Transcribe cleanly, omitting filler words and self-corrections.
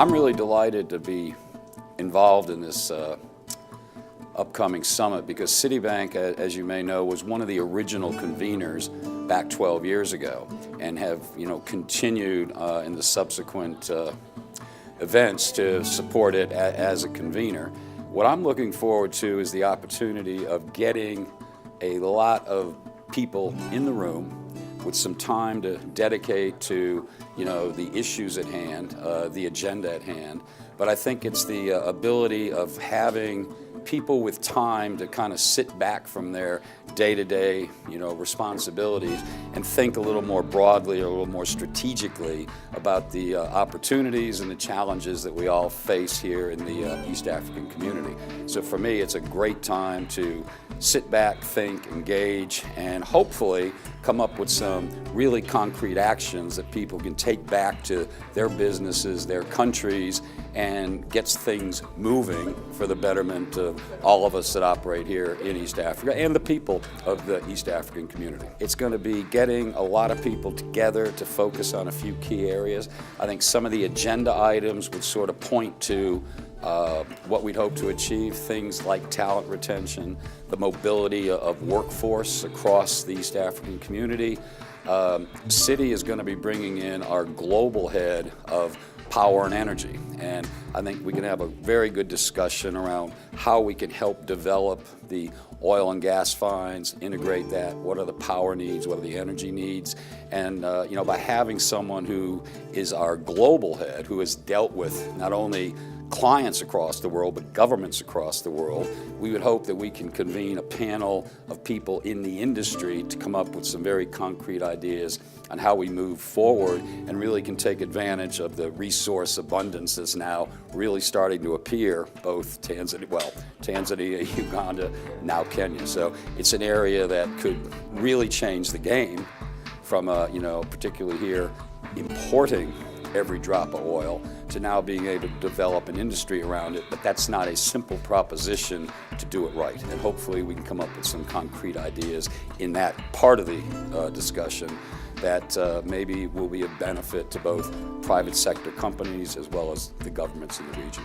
I'm really delighted to be involved in this upcoming summit because Citibank, as you may know, was one of the original conveners back 12 years ago and have continued in the subsequent events to support it as a convener. What I'm looking forward to is the opportunity of getting a lot of people in the room with some time to dedicate to the issues at hand, the agenda at hand. But I think it's the ability of having people with time to kind of sit back from their day-to-day responsibilities and think a little more broadly or a little more strategically about the opportunities and the challenges that we all face here in the East African community. So for me, it's a great time to sit back, think, engage, and hopefully come up with some really concrete actions that people can take back to their businesses, their countries, and gets things moving for the betterment of all of us that operate here in East Africa and the people of the East African community. It's going to be getting a lot of people together to focus on a few key areas. I think some of the agenda items would sort of point to what we'd hope to achieve, things like talent retention, the mobility of workforce across the East African community. Citi is going to be bringing in our global head of power and energy, and I think we can have a very good discussion around how we can help develop the oil and gas finds, integrate that, what are the power needs, what are the energy needs, and by having someone who is our global head, who has dealt with not only clients across the world, but governments across the world, we would hope that we can convene a panel of people in the industry to come up with some very concrete ideas on how we move forward and really can take advantage of the resource abundance that's now really starting to appear, both Tanzania, Uganda, now Kenya. So it's an area that could really change the game from, particularly here, importing every drop of oil to now being able to develop an industry around it, but that's not a simple proposition to do it right. And hopefully we can come up with some concrete ideas in that part of the discussion that maybe will be of benefit to both private sector companies as well as the governments in the region.